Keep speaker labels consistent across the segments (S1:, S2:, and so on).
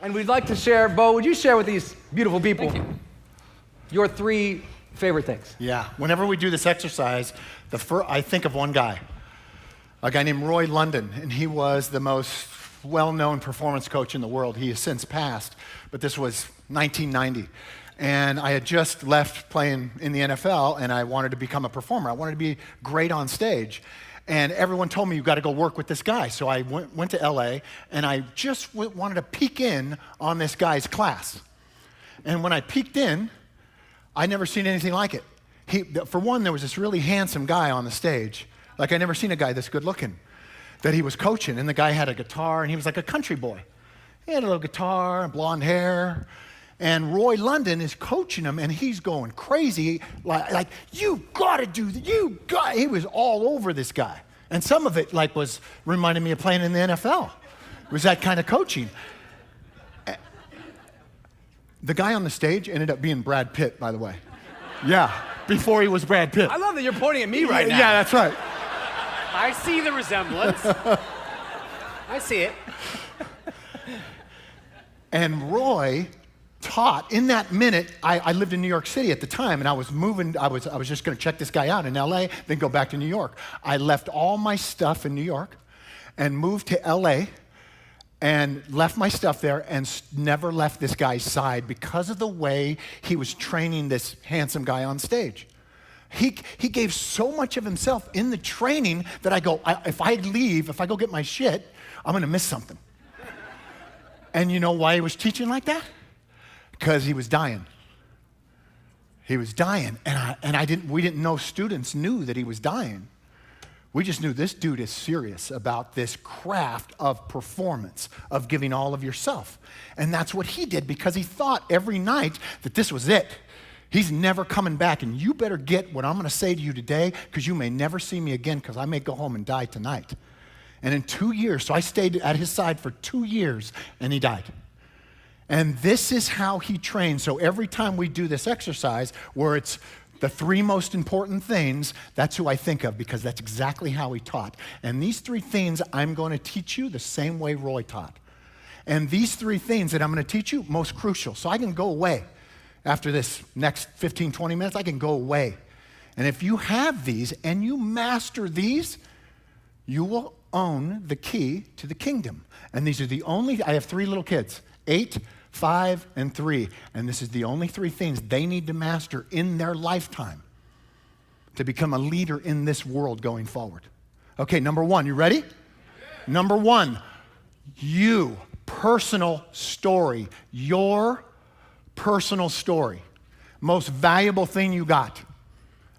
S1: And we'd like to share, Bo, would you share with these beautiful people your 3 favorite things?
S2: Yeah, whenever we do this exercise, I think of one guy, a guy named Roy London, and he was the most well-known performance coach in the world. He has since passed, but this was 1990. And I had just left playing in the NFL, and I wanted to become a performer. I wanted to be great on stage. And everyone told me, you've got to go work with this guy. So I went to LA, and I just wanted to peek in on this guy's class. And when I peeked in, I'd never seen anything like it. For one, there was this really handsome guy on the stage. Like, I'd never seen a guy this good looking that he was coaching. And the guy had a guitar, and he was like a country boy. He had a little guitar, blonde hair. And Roy London is coaching him, and he's going crazy, like you gotta do that, he was all over this guy. And some of it was reminding me of playing in the NFL. It was that kind of coaching. The guy on the stage ended up being Brad Pitt, by the way. Yeah, before he was Brad Pitt.
S1: I love that you're pointing at me right now.
S2: Yeah, that's right.
S3: I see the resemblance. I see it.
S2: And Roy taught in that minute. I lived in New York City at the time, and I was moving. I was just going to check this guy out in LA, then go back to New York. I left all my stuff in New York and moved to LA and left my stuff there and never left this guy's side because of the way he was training this handsome guy on stage. He gave so much of himself in the training that if I leave, if I go get my shit, I'm going to miss something. And you know why he was teaching like that? Because he was dying. He was dying, and we didn't know students knew that he was dying. We just knew this dude is serious about this craft of performance, of giving all of yourself. And that's what he did because he thought every night that this was it. He's never coming back, and you better get what I'm going to say to you today because you may never see me again because I may go home and die tonight. And in 2 years, so I stayed at his side for 2 years, and he died. And this is how he trained. So every time we do this exercise where it's the 3 most important things, that's who I think of because that's exactly how he taught. And these 3 things I'm going to teach you the same way Roy taught. And these 3 things that I'm going to teach you, most crucial. So I can go away after this next 15, 20 minutes, I can go away. And if you have these and you master these, you will own the key to the kingdom. And these are I have 3 little kids, 8, 5, and 3. And this is the only 3 things they need to master in their lifetime to become a leader in this world going forward. Okay, number 1, you ready? Yeah. Number 1, personal story. Your personal story. Most valuable thing you got.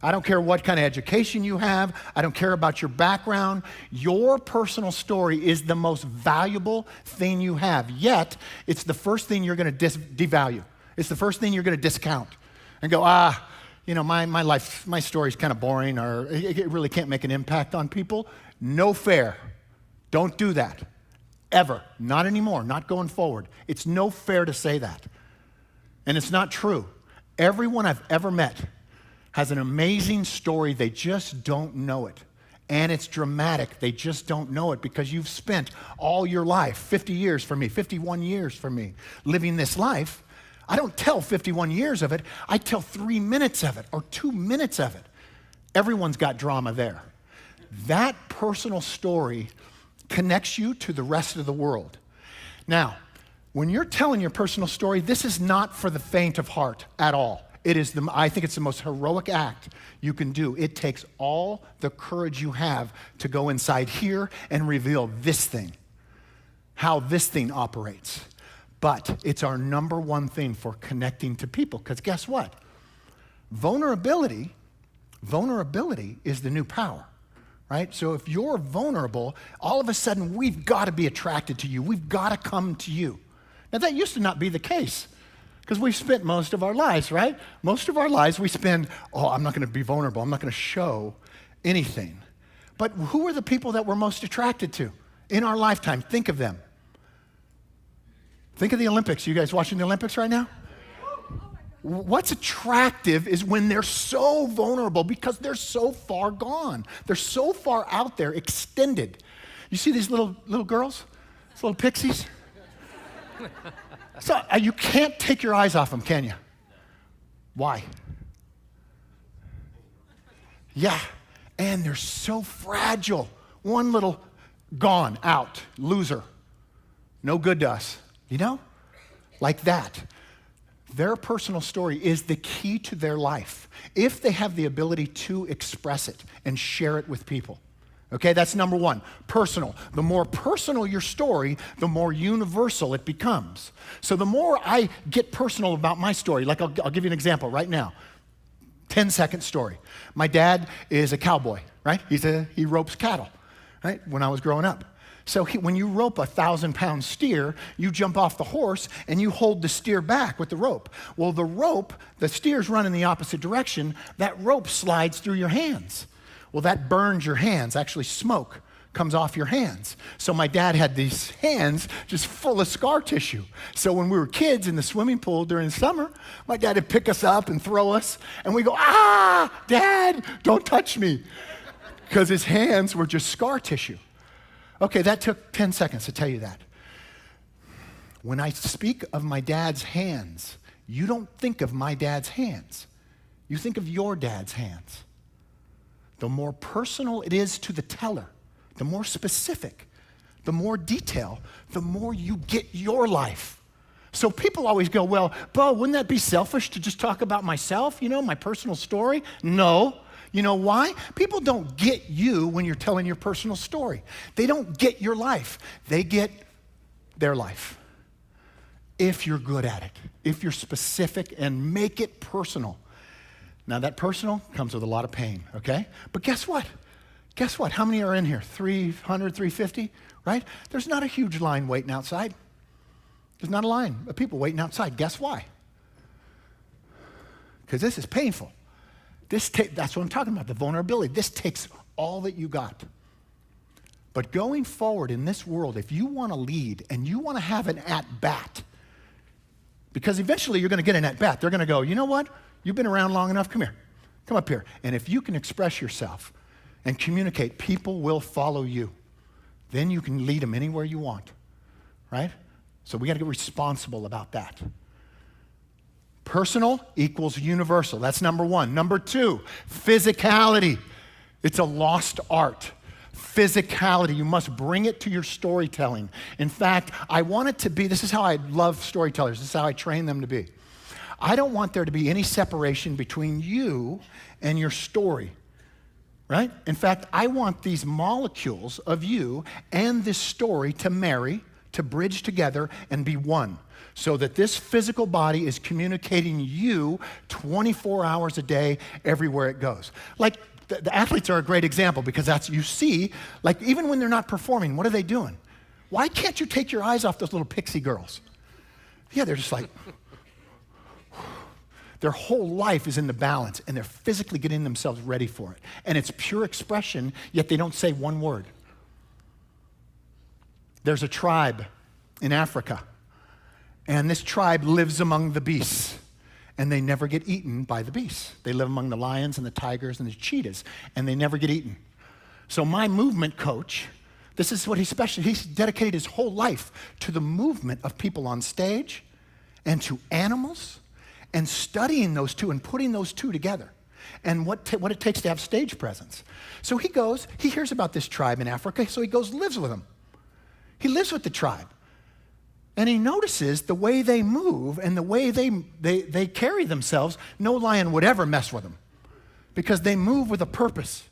S2: I don't care what kind of education you have. I don't care about your background. Your personal story is the most valuable thing you have. Yet, it's the first thing you're going to devalue. It's the first thing you're going to discount and go, my life, my story's kind of boring, or it really can't make an impact on people. No fair. Don't do that. Ever. Not anymore. Not going forward. It's no fair to say that. And it's not true. Everyone I've ever met has an amazing story, they just don't know it. And it's dramatic, they just don't know it because you've spent all your life, 50 years for me, 51 years for me, living this life. I don't tell 51 years of it, I tell 3 minutes of it or 2 minutes of it. Everyone's got drama there. That personal story connects you to the rest of the world. Now, when you're telling your personal story, this is not for the faint of heart at all. I think it's the most heroic act you can do. It takes all the courage you have to go inside here and reveal this thing, how this thing operates. But it's our number 1 thing for connecting to people, because guess what? Vulnerability is the new power, right? So if you're vulnerable, all of a sudden we've got to be attracted to you. We've got to come to you. Now that used to not be the case. Because we've spent most of our lives, right? Most of our lives we spend, I'm not going to be vulnerable. I'm not going to show anything. But who are the people that we're most attracted to in our lifetime? Think of them. Think of the Olympics. You guys watching the Olympics right now? What's attractive is when they're so vulnerable because they're so far gone. They're so far out there, extended. You see these little girls? These little pixies? So you can't take your eyes off them, can you? Why? Yeah, and they're so fragile. One little gone, out, loser, no good to us, you know? Like that. Their personal story is the key to their life if they have the ability to express it and share it with people. Okay, that's number one, personal. The more personal your story, the more universal it becomes. So the more I get personal about my story, like I'll give you an example right now. 10-second story. My dad is a cowboy, right? He ropes cattle, right? When I was growing up. So when you rope a 1,000-pound steer, you jump off the horse and you hold the steer back with the rope. Well, the steer's run in the opposite direction. That rope slides through your hands. Well, that burns your hands. Actually, smoke comes off your hands. So my dad had these hands just full of scar tissue. So when we were kids in the swimming pool during the summer, my dad would pick us up and throw us, and we go, "Ah, Dad, don't touch me," because his hands were just scar tissue. Okay, that took 10 seconds to tell you that. When I speak of my dad's hands, you don't think of my dad's hands. You think of your dad's hands. The more personal it is to the teller, the more specific, the more detail, the more you get your life. So people always go, "Well, Bo, wouldn't that be selfish to just talk about myself, my personal story?" No. You know why? People don't get you when you're telling your personal story. They don't get your life. They get their life. If you're good at it, if you're specific and make it personal. Now, that personal comes with a lot of pain, okay? But guess what? Guess what? How many are in here? 300, 350, right? There's not a huge line waiting outside. There's not a line of people waiting outside. Guess why? Because this is painful. That's what I'm talking about, the vulnerability. This takes all that you got. But going forward in this world, if you want to lead and you want to have an at-bat, because eventually you're going to get an at-bat. They're going to go, "You know what? You've been around long enough. Come here. Come up here." And if you can express yourself and communicate, people will follow you. Then you can lead them anywhere you want, right? So we got to get responsible about that. Personal equals universal. That's number one. Number two, physicality. It's a lost art. Physicality. You must bring it to your storytelling. In fact, I want it to be, this is how I love storytellers. This is how I train them to be. I don't want there to be any separation between you and your story, right? In fact, I want these molecules of you and this story to marry, to bridge together and be one, so that this physical body is communicating you 24 hours a day everywhere it goes. Like the athletes are a great example, because that's, you see, like even when they're not performing, what are they doing? Why can't you take your eyes off those little pixie girls? Yeah, they're just like, their whole life is in the balance, and they're physically getting themselves ready for it. And it's pure expression, yet they don't say one word. There's a tribe in Africa, and this tribe lives among the beasts, and they never get eaten by the beasts. They live among the lions and the tigers and the cheetahs, and they never get eaten. So my movement coach, this is what he's dedicated his whole life to the movement of people on stage and to animals, and studying those two and putting those two together, and what it takes to have stage presence. So he goes, he hears about this tribe in Africa, so he goes, lives with them. He lives with the tribe. And he notices the way they move and the way they carry themselves. No lion would ever mess with them, because they move with a purpose.